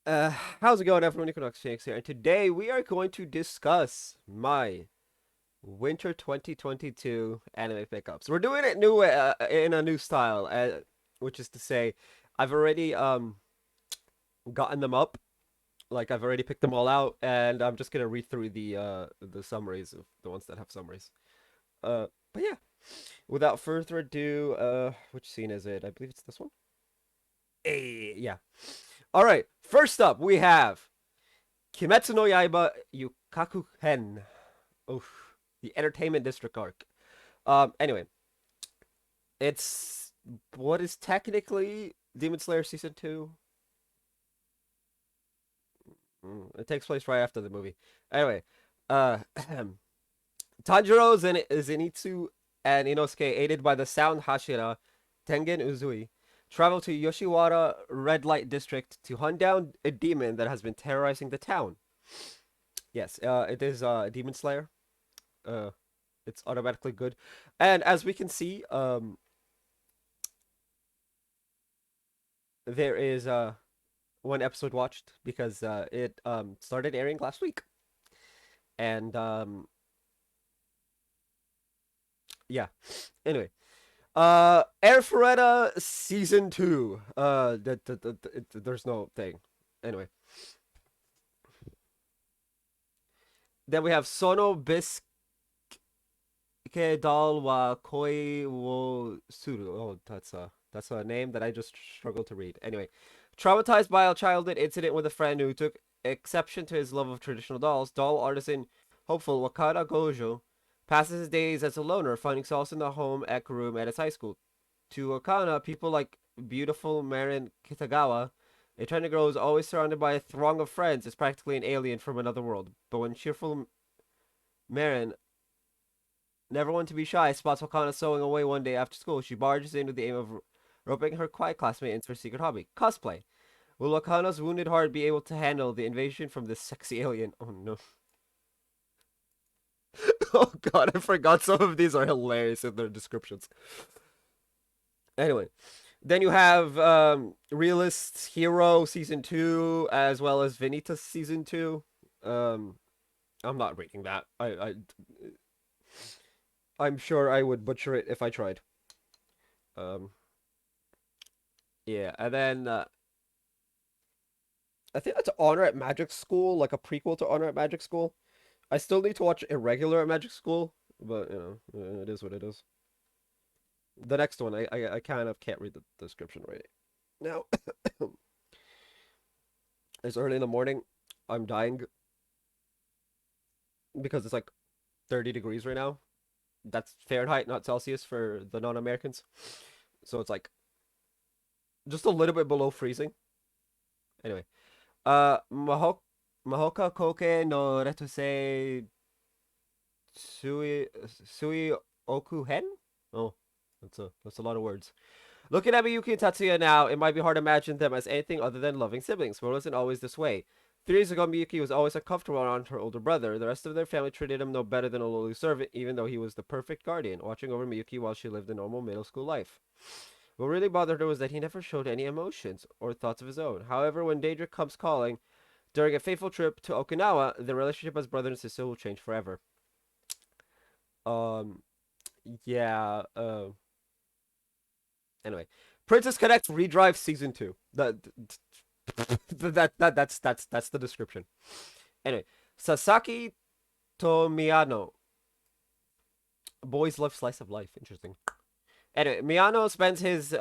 Uh, how's it going, everyone? Equinox Phoenix here, and today we are going to discuss my Winter 2022 anime pickups. We're doing it new in a new style, which is to say, I've already gotten them up, like I've already picked them all out, and I'm just gonna read through the summaries of the ones that have summaries. But yeah, without further adu, which scene is it? I believe it's this one. Yeah. All right. First up, we have Kimetsu no Yaiba Yukaku Hen. Oof. The Entertainment District arc. Anyway, it's what is technically Demon Slayer season 2. It takes place right after the movie. Anyway, uh Tanjiro Zenitsu and Inosuke, aided by the Sound Hashira, Tengen Uzui, travel to Yoshiwara Red Light District to hunt down a demon that has been terrorizing the town. Yes, it is Demon Slayer. Uh, it's automatically good. And as we can see, there is one episode watched because it started airing last week. And yeah. Anyway, Air Ferretta season 2. There's no thing. Anyway, then we have Sono Bisque Dal wa Koi wo Suru. Oh, that's a name that I just struggled to read. Anyway, traumatized by a childhood incident with a friend who took exception to his love of traditional dolls, doll artisan hopeful Wakada Gojo passes his days as a loner, finding solace in the home ec room at his high school. To Wakana, people like beautiful Marin Kitagawa, a trendy girl is always surrounded by a throng of friends, is practically an alien from another world. But when cheerful Marin, never one to be shy, spots Wakana sewing away one day after school, she barges in with the aim of roping her quiet classmate into her secret hobby, cosplay. Will Wakana's wounded heart be able to handle the invasion from this sexy alien? Oh no. Oh god, I forgot some of these are hilarious in their descriptions. Anyway, then you have Realist Hero Season 2 as well as Vanitas Season 2. Um, I'm not reading that. I'm sure I would butcher it if I tried. Um, yeah, and then I think that's Honor at Magic School, like a prequel to Honor at Magic School. I still need to watch Irregular at Magic School, but it is what it is. The next one, I kind of can't read the description right now. It's early in the morning. I'm dying because it's like 30 degrees right now. That's Fahrenheit, not Celsius for the non-Americans. So it's like just a little bit below freezing. Anyway, Mahoka Koke no Retuse Sui Oku Hen? Oh, that's a lot of words. Looking at Miyuki and Tatsuya now, it might be hard to imagine them as anything other than loving siblings, but it wasn't always this way. 3 years ago, Miyuki was always uncomfortable around her older brother. The rest of their family treated him no better than a lowly servant, even though he was the perfect guardian, watching over Miyuki while she lived a normal middle school life. What really bothered her was that he never showed any emotions or thoughts of his own. However, when Daedric comes calling, during a fateful trip to Okinawa, the relationship as brother and sister will change forever. Um, yeah, anyway. Princess Connect Redrive Season 2. That's the description. Anyway, Sasaki Tomiyano. Boys love slice of life. Interesting. Anyway, Miyano spends his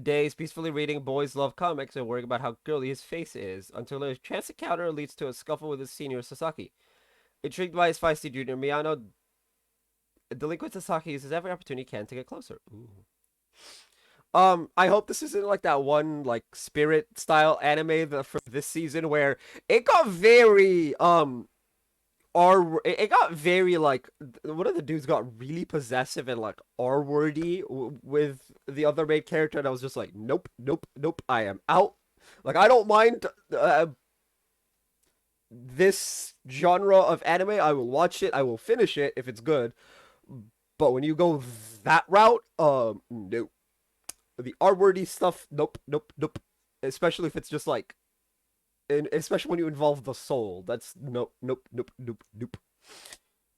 days peacefully reading Boys Love comics and worrying about how girly his face is until a chance encounter leads to a scuffle with his senior Sasaki. Intrigued by his feisty junior, Miyano delinquent Sasaki uses every opportunity he can to get closer. Ooh. I hope this isn't like that one like Spirit style anime for this season where it got very it got very like one of the dudes got really possessive and like R wordy with the other main character, and I was just like, nope, nope, nope, I am out. Like I don't mind this genre of anime. I will watch it. I will finish it if it's good. But when you go that route, nope. The R wordy stuff, nope, nope, nope. Especially if it's just like and especially when you involve the soul. That's nope, nope, nope, nope, nope.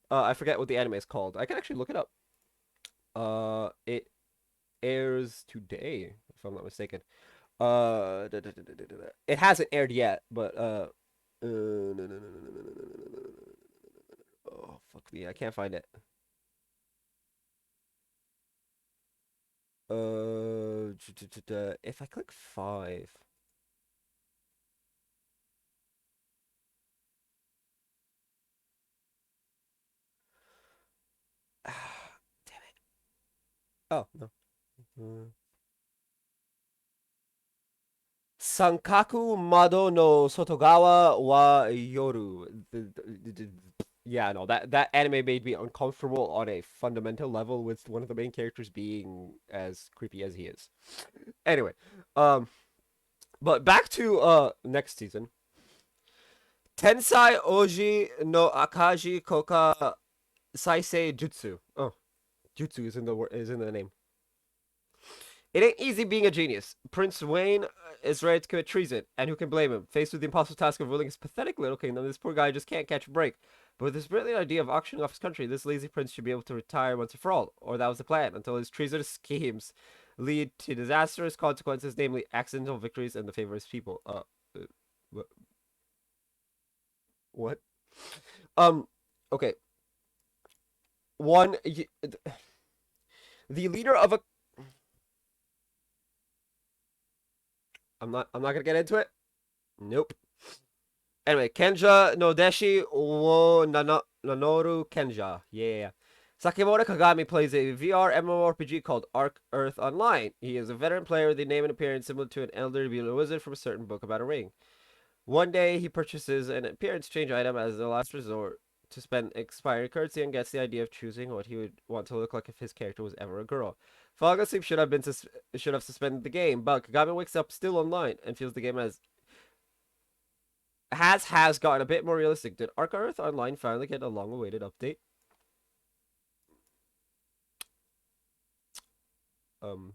I forget what the anime is called. I can actually look it up. It airs today, if I'm not mistaken. It hasn't aired yet, but oh fuck me, I can't find it. If I click 5. Damn it. Oh no. Sankaku Mado no Sotogawa wa Yoru. Yeah, no, that anime made me uncomfortable on a fundamental level with one of the main characters being as creepy as he is. Anyway, um, but back to next season. Tensai Oji no Akaji Koka Saisei Jutsu. Oh, Jutsu is in the name. It ain't easy being a genius. Prince Wayne is ready to commit treason, and who can blame him? Faced with the impossible task of ruling his pathetic little kingdom, this poor guy just can't catch a break. But with his brilliant idea of auctioning off his country, this lazy prince should be able to retire once and for all. Or that was the plan, until his treasonous schemes lead to disastrous consequences, namely accidental victories and the favor of his people. What? Um, okay. One, the leader of a. I'm not gonna get into it. Nope. Anyway, Kenja no Deshi wo Nanoru Kenja. Yeah. Sakimura Kagami plays a VR MMORPG called Arc Earth Online. He is a veteran player with a name and appearance similar to an elderly wizard from a certain book about a ring. One day, he purchases an appearance change item as a last resort to spend expired currency and gets the idea of choosing what he would want to look like if his character was ever a girl. Falling asleep should have suspended the game, but Kagami wakes up still online and feels the game has gotten a bit more realistic. Did Arc Earth Online finally get a long-awaited update? Um.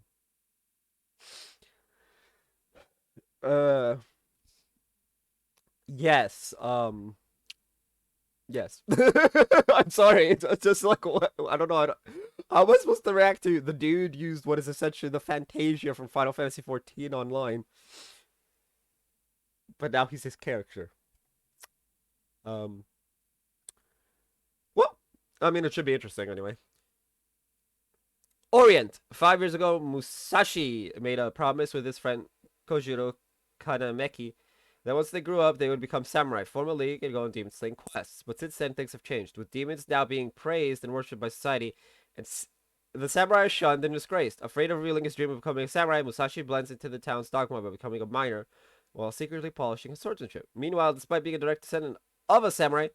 Uh. Yes. Yes. I'm sorry. It's just like what, I don't know. How am I supposed to react to the dude used what is essentially the Fantasia from Final Fantasy XIV Online, but now he's his character. Um. Well, I mean, it should be interesting anyway. Orient. 5 years ago, Musashi made a promise with his friend Kojiro Kanameki that once they grew up, they would become samurai, form a league, and go on demon slaying quests. But since then, things have changed, with demons now being praised and worshipped by society, and the samurai are shunned and disgraced. Afraid of revealing his dream of becoming a samurai, Musashi blends into the town's dogma by becoming a miner, while secretly polishing his swordsmanship. Meanwhile, despite being a direct descendant of a samurai,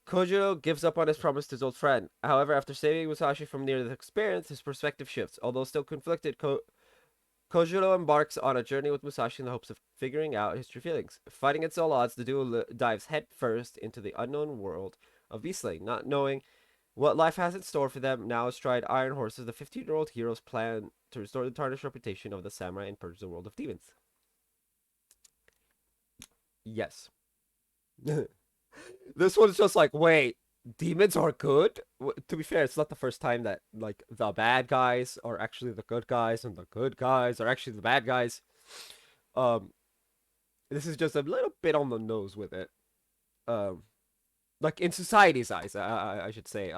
Kojiro gives up on his promise to his old friend. However, after saving Musashi from near-death experience, his perspective shifts. Although still conflicted, Kojiro embarks on a journey with Musashi in the hopes of figuring out his true feelings. Fighting against all odds, the duo dives headfirst into the unknown world of beastling, not knowing what life has in store for them. Now astride Iron Horses, the 15-year-old heroes plan to restore the tarnished reputation of the samurai and purge the world of demons. Yes. This one's just like, wait, demons are good? To be fair, it's not the first time that like the bad guys are actually the good guys and the good guys are actually the bad guys. Um, this is just a little bit on the nose with it. Um, like in society's eyes, I should say.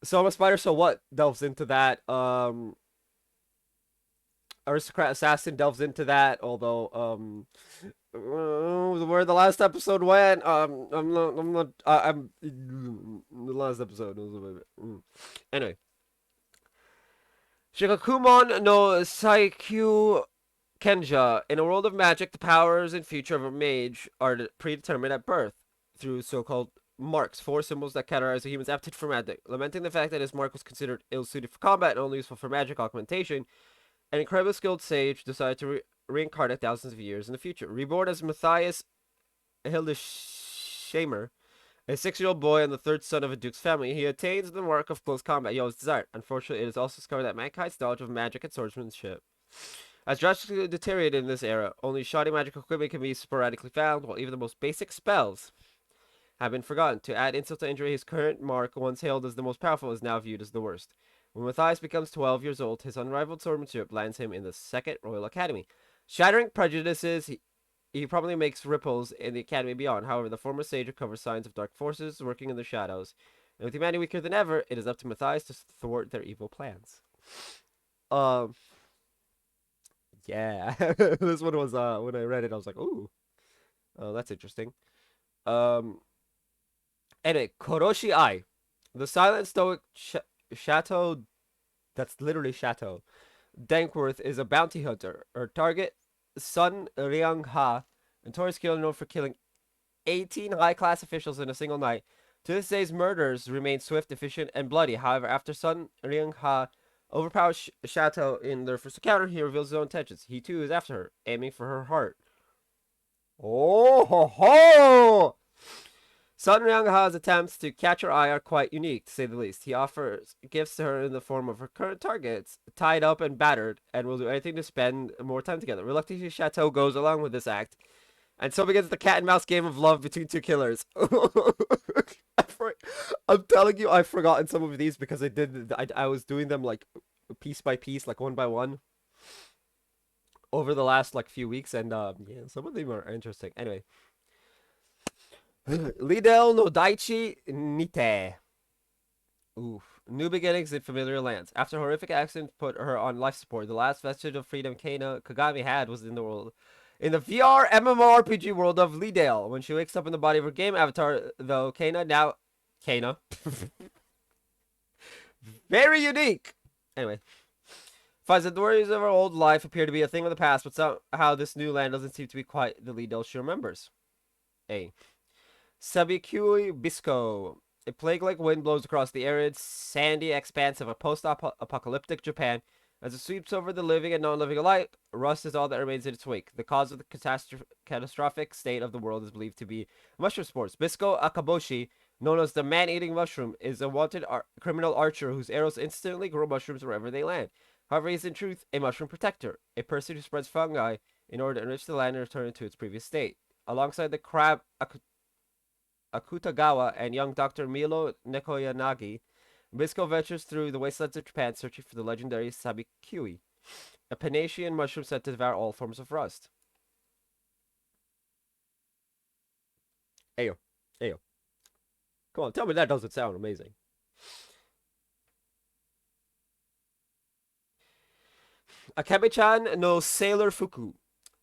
Soma Spider, so what delves into that. Aristocrat Assassin delves into that, although where the last episode went, I'm the last episode was a bit. Anyway, Shigakumon no Saikyu Kenja. In a world of magic, the powers and future of a mage are predetermined at birth through so-called marks, four symbols that categorize a human's aptitude for magic. Lamenting the fact that his mark was considered ill-suited for combat and only useful for magic augmentation, an incredibly skilled sage decided to reincarnate thousands of years in the future. Reborn as Matthias Hildesheim, a 6-year-old boy and the third son of a duke's family, he attains the mark of close combat he always desired. Unfortunately, it is also discovered that mankind's knowledge of magic and swordsmanship has drastically deteriorated in this era. Only shoddy magical equipment can be sporadically found, while even the most basic spells have been forgotten. To add insult to injury, his current mark, once hailed as the most powerful, is now viewed as the worst. When Matthias becomes 12 years old, his unrivaled swordsmanship lands him in the Second Royal Academy. Shattering prejudices, he probably makes ripples in the academy beyond. However, the former sage recovers signs of dark forces working in the shadows. And with humanity weaker than ever, it is up to Matthias to thwart their evil plans. Um, yeah, this one was when I read it, I was like, ooh, oh, that's interesting. Um, anyway, Koroshi Ai, the silent stoic chateau. That's literally chateau. Dankworth is a bounty hunter. Her target, Sun Ryung Ha, notorious killer known for killing 18 high-class officials in a single night. To this day's murders remain swift, efficient, and bloody. However, after Sun Ryung Ha overpowers Chateau in their first encounter, he reveals his own intentions. He too is after her, aiming for her heart. Oh ho ho! Sun Ryung Ha's attempts to catch her eye are quite unique, to say the least. He offers gifts to her in the form of her current targets, tied up and battered, and will do anything to spend more time together. Reluctantly, Chateau goes along with this act, and so begins the cat and mouse game of love between two killers. I'm telling you, I've forgotten some of these because I was doing them like piece by piece, like one by one, over the last like few weeks, and yeah, some of them are interesting. Anyway, Lidl no Daichi Nite. Oof. New beginnings in familiar lands. After a horrific accident put her on life support, the last vestige of freedom Kana Kagami had was in the world. In the VR MMORPG world of Lidale. When she wakes up in the body of her game avatar, though, Kana. Very unique! Anyway. Finds that the worries of her old life appear to be a thing of the past, but somehow this new land doesn't seem to be quite the Lidale she remembers. A. Sabikui Bisco. A plague-like wind blows across the arid, sandy expanse of a post-apocalyptic Japan. As it sweeps over the living and non-living alike, rust is all that remains in its wake. The cause of the catastrophic state of the world is believed to be mushroom spores. Bisco Akaboshi, known as the man-eating mushroom, is a wanted criminal archer whose arrows instantly grow mushrooms wherever they land. However, he is in truth a mushroom protector, a person who spreads fungi in order to enrich the land and return it to its previous state. Alongside the crab Akutagawa and young Dr. Milo Nekoyanagi, Bisco ventures through the wastelands of Japan searching for the legendary Sabikui, a Panasian mushroom said to devour all forms of rust. Ayo. Ayo. Come on, tell me that doesn't sound amazing. Akemi-chan no Sailor Fuku.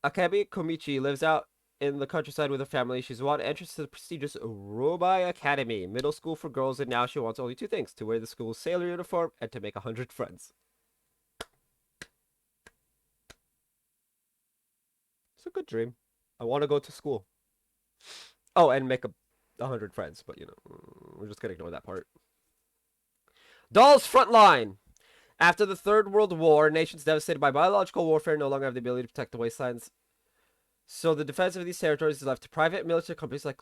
Akemi Komichi lives out in the countryside with her family. She's won entrance to the prestigious Robai Academy, middle school for girls, and now she wants only two things: to wear the school's sailor uniform and to make 100 friends. It's a good dream. I want to go to school. Oh, and make 100 friends, but you know, we're just gonna ignore that part. Doll's Frontline. After the Third World War, nations devastated by biological warfare no longer have the ability to protect the wastelands. So the defense of these territories is left to private military companies like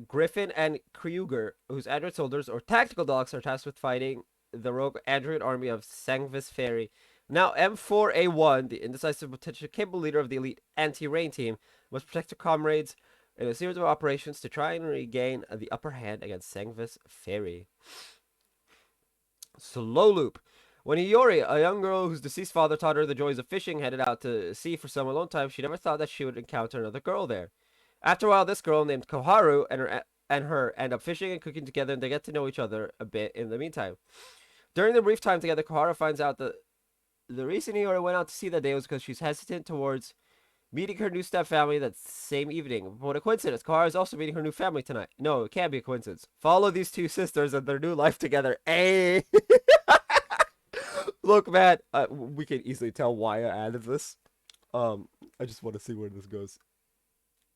Griffin and Kreuger, whose android soldiers or tactical dogs are tasked with fighting the rogue android army of Sangvis Ferry. Now M4A1, the indecisive potentially capable leader of the elite anti-rain team, must protect her comrades in a series of operations to try and regain the upper hand against Sangvis Ferry. Slow Loop. When Hiyori, a young girl whose deceased father taught her the joys of fishing, headed out to sea for some alone time, she never thought that she would encounter another girl there. After a while, this girl named Koharu and her end up fishing and cooking together, and they get to know each other a bit in the meantime. During the brief time together, Koharu finds out that the reason Hiyori went out to sea that day was because she's hesitant towards meeting her new stepfamily that same evening. But what a coincidence, Koharu is also meeting her new family tonight. No, it can't be a coincidence. Follow these two sisters and their new life together. Hey! Look, man, we can easily tell why I added this. I just want to see where this goes.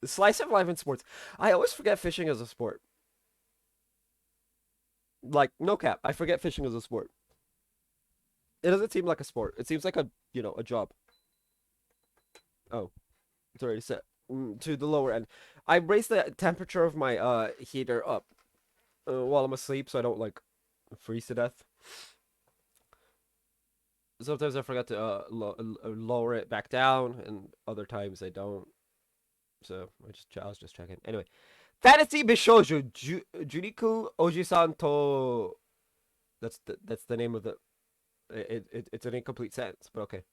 Slice of life in sports. I always forget fishing as a sport. Like, no cap, I forget fishing as a sport. It doesn't seem like a sport. It seems like a job. Oh, it's already set to the lower end. I raised the temperature of my heater up while I'm asleep so I don't like freeze to death. sometimes I forget to lower it back down, and other times I don't. So I was just checking. Anyway, Fantasy Bishoujo Juniku Ojisan to. That's the name of the. It's an incomplete sentence, but okay.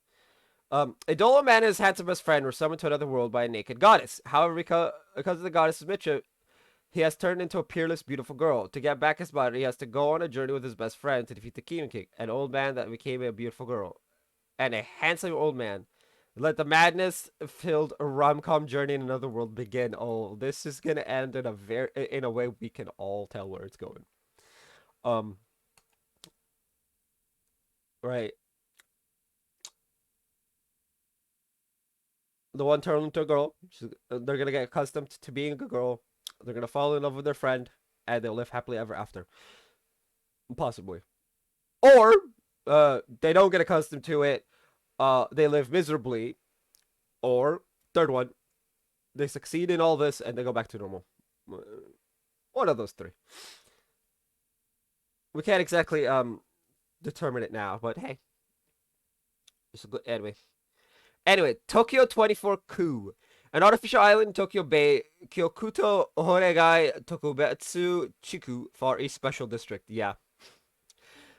A Dolo man and his handsome best friend were summoned to another world by a naked goddess. However, because of the goddess's mischief, he has turned into a peerless, beautiful girl. To get back his body, he has to go on a journey with his best friend to defeat the Demon King, an old man that became a beautiful girl, and a handsome old man. Let the madness-filled rom-com journey in another world begin. Oh, this is gonna end in a way we can all tell where it's going. Um, right. The one turned into a girl. They're gonna get accustomed to being a girl. They're gonna fall in love with their friend, and they'll live happily ever after. Possibly. Or they don't get accustomed to it. They live miserably. Or third one, they succeed in all this and they go back to normal. One of those three. We can't exactly determine it now, but hey, it's a good anyway. Anyway, Tokyo 24 Ku, an artificial island in Tokyo Bay, Kyokuto Horegai Tokubetsu Chiku Far East Special District. Yeah.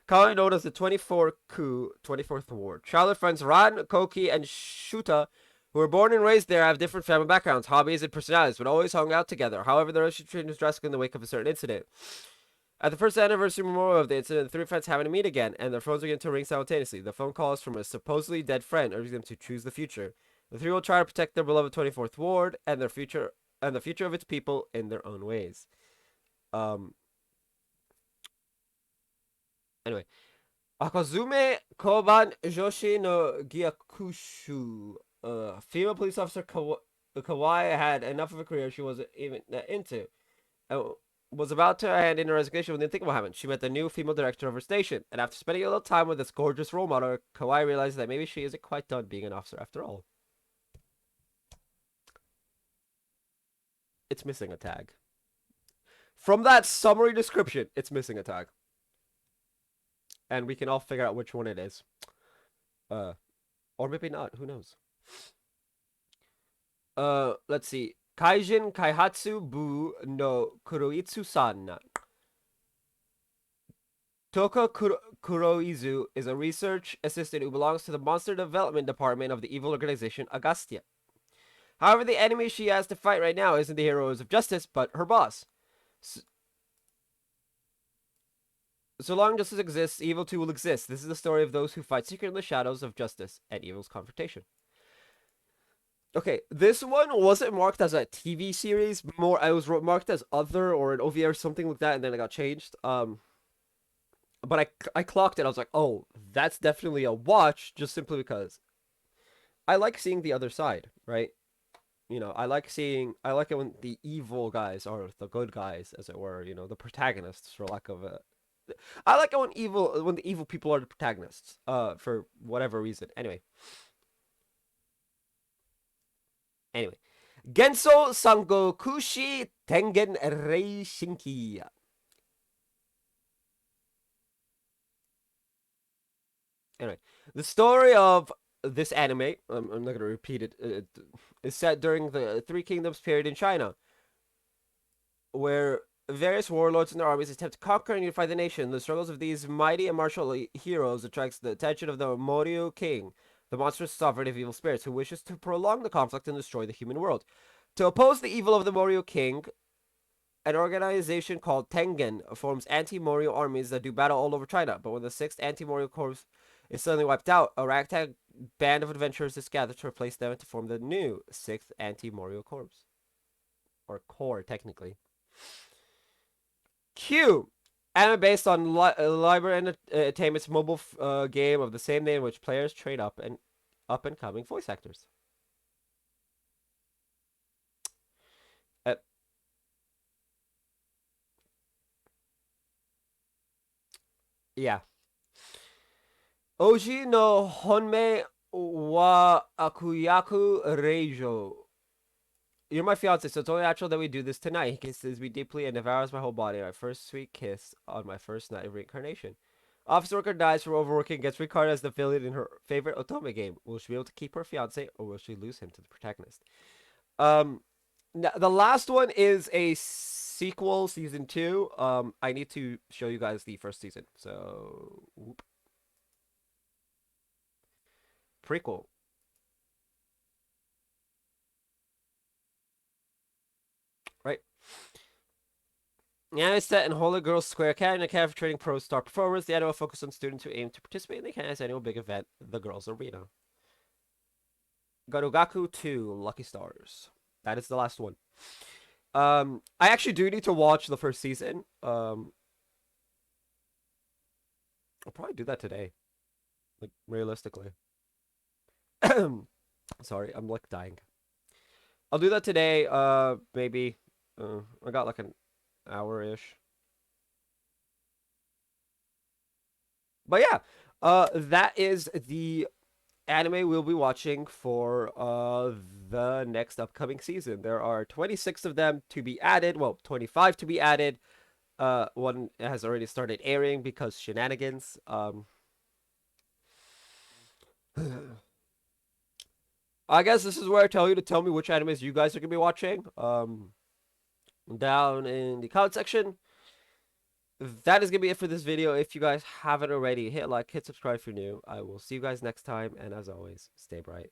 Commonly known as the 24 Ku, 24th Ward. Childhood friends Ran, Koki, and Shuta, who were born and raised there, have different family backgrounds, hobbies, and personalities, but always hung out together. However, the relationship changed drastically in the wake of a certain incident. At the first anniversary memorial of the incident, the three friends happen to meet again, and their phones begin to ring simultaneously. The phone calls from a supposedly dead friend, urging them to choose the future. The three will try to protect their beloved 24th Ward and the future of its people in their own ways. Anyway, Akazume Koban Joshi no Gyakushu. Female police officer Kawai had enough of a career she wasn't even into. Was about to hand in her resignation when the thing happened. She met the new female director of her station, and after spending a little time with this gorgeous role model, Kawai realized that maybe she isn't quite done being an officer after all. It's missing a tag. From that summary description, it's missing a tag. And we can all figure out which one it is. Or maybe not, who knows? Let's see. Kaijin Kaihatsu Bu no Kuroitsu-san. Toka Kuroizu is a research assistant who belongs to the monster development department of the evil organization Agastya. However, the enemy she has to fight right now isn't the heroes of justice, but her boss. So long justice exists, evil too will exist. This is the story of those who fight secretly in the shadows of justice and evil's confrontation. Okay, this one wasn't marked as a TV series. More, I was marked as other or an OVA or something like that, and then it got changed. But I clocked it. I was like, oh, that's definitely a watch, just simply because I like seeing the other side, right? You know, I like it when the evil guys are the good guys, as it were. You know, the protagonists, for lack of a. I like it when the evil people are the protagonists. For whatever reason. Anyway, Genso Sangokushi Tengen Reishinki. Anyway, the story of this anime, I'm not going to repeat it, is set during the Three Kingdoms period in China, where various warlords and their armies attempt to conquer and unify the nation. The struggles of these mighty and martial heroes attracts the attention of the Moryu King, the monstrous sovereign of evil spirits, who wishes to prolong the conflict and destroy the human world. To oppose the evil of the Moryu King, an organization called Tengen forms anti-Moryu armies that do battle all over China. But when the 6th anti-Moryu Corps is suddenly wiped out, a ragtag band of adventurers is gathered to replace them and to form the new 6th anti-Moryu Corps. Or Corps, technically. Q! Anime based on Library Entertainment's mobile game of the same name, in which players train up and coming voice actors. Yeah. Oji no Honme wa Akuyaku Reijo. You're my fiance, so it's only natural that we do this tonight. He kisses me deeply and devours my whole body. My first sweet kiss on my first night of reincarnation. Office worker dies from overworking, gets reincarnated as the villain in her favorite Otome game. Will she be able to keep her fiance, or will she lose him to the protagonist? Um, the last one is a sequel, season 2. I need to show you guys the first season. So, whoop. Prequel. Right. The anime is set in Holy Girls Square Academy, Academy for training pro star performers. The anime will focus on students who aim to participate in the Academy's annual big event, the Girls Arena. Garugaku 2, Lucky Stars. That is the last one. I actually do need to watch the first season. I'll probably do that today. Like, realistically. Sorry, I'm like dying. I'll do that today. Maybe. I got like an hour-ish. But yeah, that is the anime we'll be watching for the next upcoming season. There are 26 of them to be added. Well, 25 to be added. One has already started airing because shenanigans. I guess this is where I tell you to tell me which animes you guys are gonna be watching. Down in the comment section. That is gonna be it for this video. If you guys haven't already, hit like, hit subscribe if you're new. I will see you guys next time, and as always, stay bright.